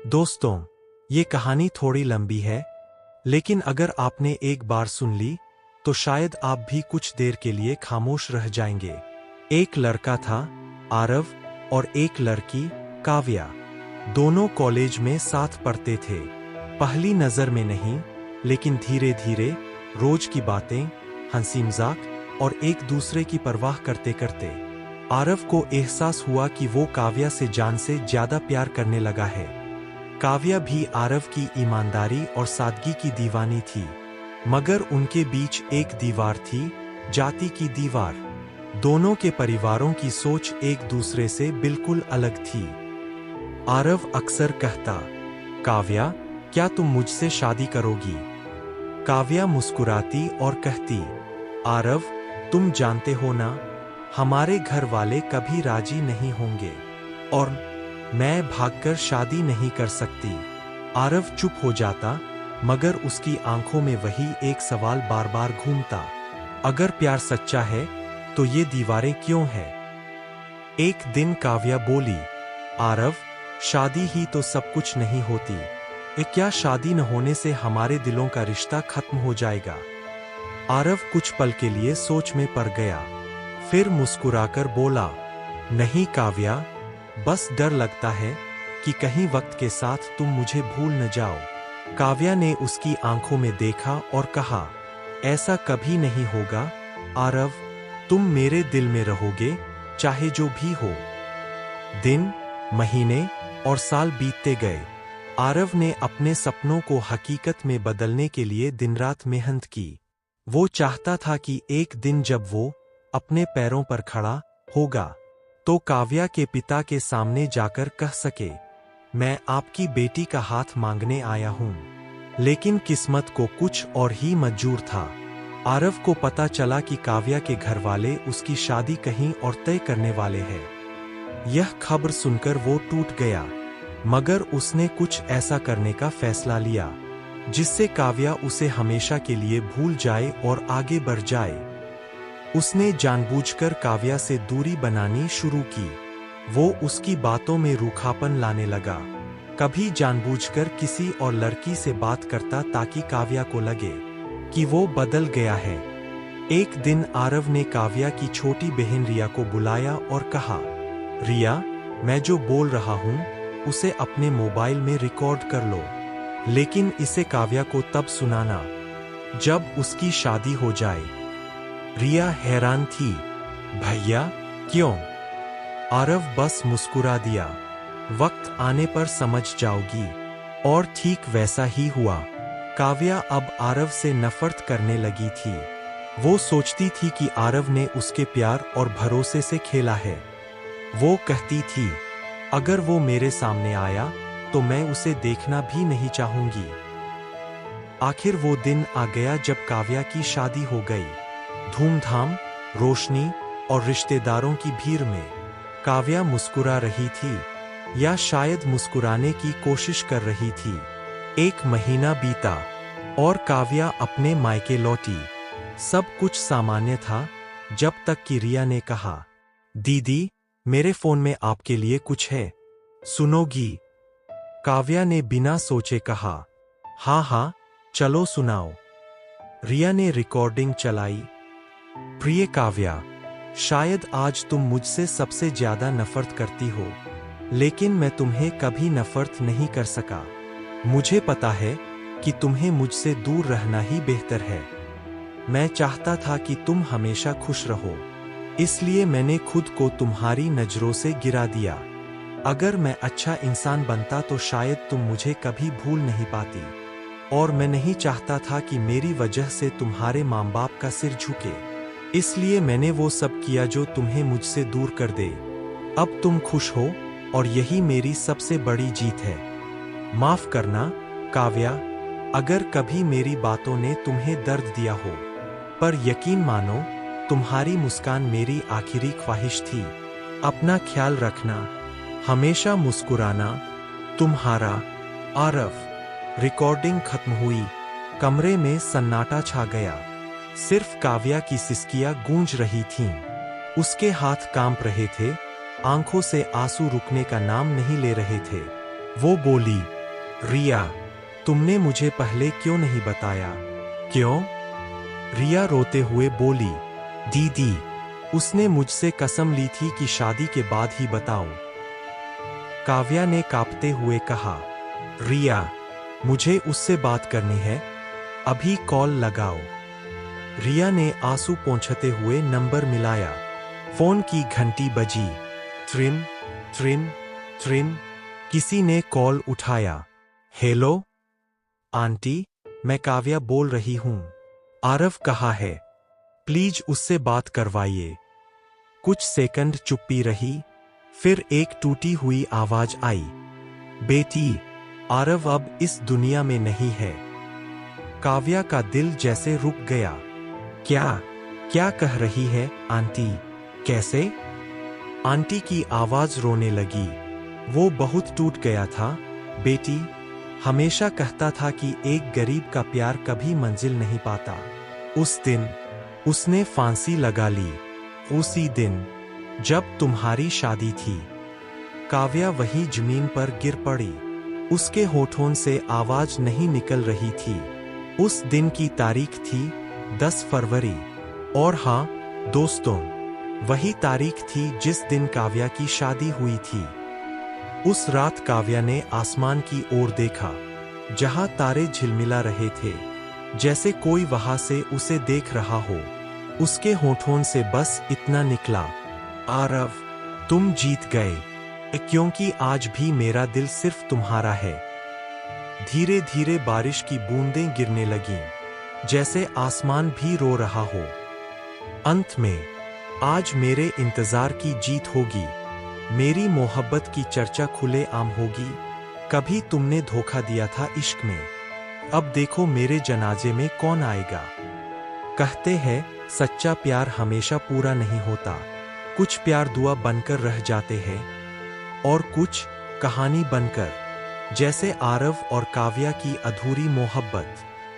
दोस्तों, ये कहानी थोड़ी लंबी है, लेकिन अगर आपने एक बार सुन ली, तो शायद आप भी कुछ देर के लिए खामोश रह जाएंगे। एक लड़का था, आरव, और एक लड़की, काव्या। दोनों कॉलेज में साथ पढ़ते थे। पहली नजर में नहीं, लेकिन धीरे धीरे, रोज की बातें, हंसी मजाक और एक दूसरे की परवाह करते करते आरव को एहसास हुआ कि वो काव्या से जान से ज्यादा प्यार करने लगा है। काव्या भी आरव की ईमानदारी और सादगी की दीवानी थी, मगर उनके बीच एक दीवार थी, जाति की दीवार। दोनों के परिवारों की सोच एक दूसरे से बिल्कुल अलग थी। आरव अक्सर कहता, काव्या, क्या तुम मुझसे शादी करोगी? काव्या मुस्कुराती और कहती, आरव, तुम जानते हो ना, हमारे घर वाले कभी राजी नहीं होंगे, और मैं भागकर शादी नहीं कर सकती। आरव चुप हो जाता, मगर उसकी आंखों में वही एक सवाल बार बार घूमता, अगर प्यार सच्चा है, तो ये दीवारें क्यों हैं? एक दिन काव्या बोली, आरव, शादी ही तो सब कुछ नहीं होती। क्या शादी न होने से हमारे दिलों का रिश्ता खत्म हो जाएगा? आरव कुछ पल के लिए सोच में पड़ गया, फिर मुस्कुराकर बोला, नहीं काव्या, बस डर लगता है कि कहीं वक्त के साथ तुम मुझे भूल न जाओ। काव्या ने उसकी आंखों में देखा और कहा, ऐसा कभी नहीं होगा आरव, तुम मेरे दिल में रहोगे, चाहे जो भी हो। दिन, महीने और साल बीतते गए। आरव ने अपने सपनों को हकीकत में बदलने के लिए दिन रात मेहनत की। वो चाहता था कि एक दिन जब वो अपने पैरों पर खड़ा होगा, तो काव्या के पिता के सामने जाकर कह सके, मैं आपकी बेटी का हाथ मांगने आया हूं। लेकिन किस्मत को कुछ और ही मंजूर था। आरव को पता चला कि काव्या के घर वाले उसकी शादी कहीं और तय करने वाले हैं। यह खबर सुनकर वो टूट गया, मगर उसने कुछ ऐसा करने का फैसला लिया जिससे काव्या उसे हमेशा के लिए भूल जाए और आगे बढ़ जाए। उसने जानबूझकर काव्या से दूरी बनानी शुरू की। वो उसकी बातों में रूखापन लाने लगा, कभी जानबूझकर किसी और लड़की से बात करता ताकि काव्या को लगे कि वो बदल गया है। एक दिन आरव ने काव्या की छोटी बहन रिया को बुलाया और कहा, रिया, मैं जो बोल रहा हूं उसे अपने मोबाइल में रिकॉर्ड कर लो, लेकिन इसे काव्या को तब सुनाना जब उसकी शादी हो जाए। रिया हैरान थी, भैया, क्यों? आरव बस मुस्कुरा दिया, वक्त आने पर समझ जाओगी। और ठीक वैसा ही हुआ। काव्या अब आरव से नफरत करने लगी थी। वो सोचती थी कि आरव ने उसके प्यार और भरोसे से खेला है। वो कहती थी, अगर वो मेरे सामने आया तो मैं उसे देखना भी नहीं चाहूंगी। आखिर वो दिन आ गया जब काव्या की शादी हो गई। धूमधाम, रोशनी और रिश्तेदारों की भीड़ में काव्या मुस्कुरा रही थी, या शायद मुस्कुराने की कोशिश कर रही थी। एक महीना बीता और काव्या अपने मायके लौटी। सब कुछ सामान्य था, जब तक कि रिया ने कहा, दीदी, मेरे फोन में आपके लिए कुछ है, सुनोगी? काव्या ने बिना सोचे कहा, हाँ हाँ, चलो सुनाओ। रिया ने रिकॉर्डिंग चलाई। प्रिय काव्या, शायद आज तुम मुझसे सबसे ज्यादा नफरत करती हो, लेकिन मैं तुम्हें कभी नफरत नहीं कर सका। मुझे पता है कि तुम्हें मुझसे दूर रहना ही बेहतर है। मैं चाहता था कि तुम हमेशा खुश रहो, इसलिए मैंने खुद को तुम्हारी नजरों से गिरा दिया। अगर मैं अच्छा इंसान बनता तो शायद तुम मुझे कभी भूल नहीं पाती, और मैं नहीं चाहता था कि मेरी वजह से तुम्हारे माँ बाप का सिर झुके, इसलिए मैंने वो सब किया जो तुम्हें मुझसे दूर कर दे। अब तुम खुश हो, और यही मेरी सबसे बड़ी जीत है। माफ करना काव्या, अगर कभी मेरी बातों ने तुम्हें दर्द दिया हो, पर यकीन मानो, तुम्हारी मुस्कान मेरी आखिरी ख्वाहिश थी। अपना ख्याल रखना, हमेशा मुस्कुराना, तुम्हारा आरव। रिकॉर्डिंग खत्म हुई। कमरे में सन्नाटा छा गया। सिर्फ काव्या की सिसकियां गूंज रही थीं। उसके हाथ कांप रहे थे, आंखों से आंसू रुकने का नाम नहीं ले रहे थे। वो बोली, रिया, तुमने मुझे पहले क्यों नहीं बताया? क्यों? रिया रोते हुए बोली, दीदी, उसने मुझसे कसम ली थी कि शादी के बाद ही बताऊं। काव्या ने कांपते हुए कहा, रिया, मुझे उससे बात करनी है, अभी कॉल लगाओ। रिया ने आंसू पोंछते हुए नंबर मिलाया। फोन की घंटी बजी। ट्रिन ट्रिन ट्रिन। किसी ने कॉल उठाया। हेलो आंटी, मैं काव्या बोल रही हूं। आरव कहाँ है? प्लीज उससे बात करवाइए। कुछ सेकंड चुप्पी रही, फिर एक टूटी हुई आवाज आई, बेटी, आरव अब इस दुनिया में नहीं है। काव्या का दिल जैसे रुक गया। क्या क्या कह रही है आंटी? कैसे? आंटी की आवाज रोने लगी। वो बहुत टूट गया था। बेटी, हमेशा कहता था कि एक गरीब का प्यार कभी मंजिल नहीं पाता। उस दिन उसने फांसी लगा ली। उसी दिन जब तुम्हारी शादी थी। काव्या वही जमीन पर गिर पड़ी। उसके होठों से आवाज नहीं निकल रही थी। उस दिन की तारीख थी 10 फरवरी। और हाँ दोस्तों, वही तारीख थी जिस दिन काव्या की शादी हुई थी। उस रात काव्या ने आसमान की ओर देखा, जहां तारे झिलमिला रहे थे, जैसे कोई वहां से उसे देख रहा हो। उसके होठों से बस इतना निकला, आरव, तुम जीत गए, क्योंकि आज भी मेरा दिल सिर्फ तुम्हारा है। धीरे धीरे बारिश की बूंदें गिरने लगीं, जैसे आसमान भी रो रहा हो। अंत में आज मेरे इंतजार की जीत होगी। मेरी मोहब्बत की चर्चा खुले आम होगी। कभी तुमने धोखा दिया था इश्क में, अब देखो मेरे जनाजे में कौन आएगा। कहते हैं सच्चा प्यार हमेशा पूरा नहीं होता। कुछ प्यार दुआ बनकर रह जाते हैं, और कुछ कहानी बनकर, जैसे आरव और काव्या की अधूरी मोहब्बत।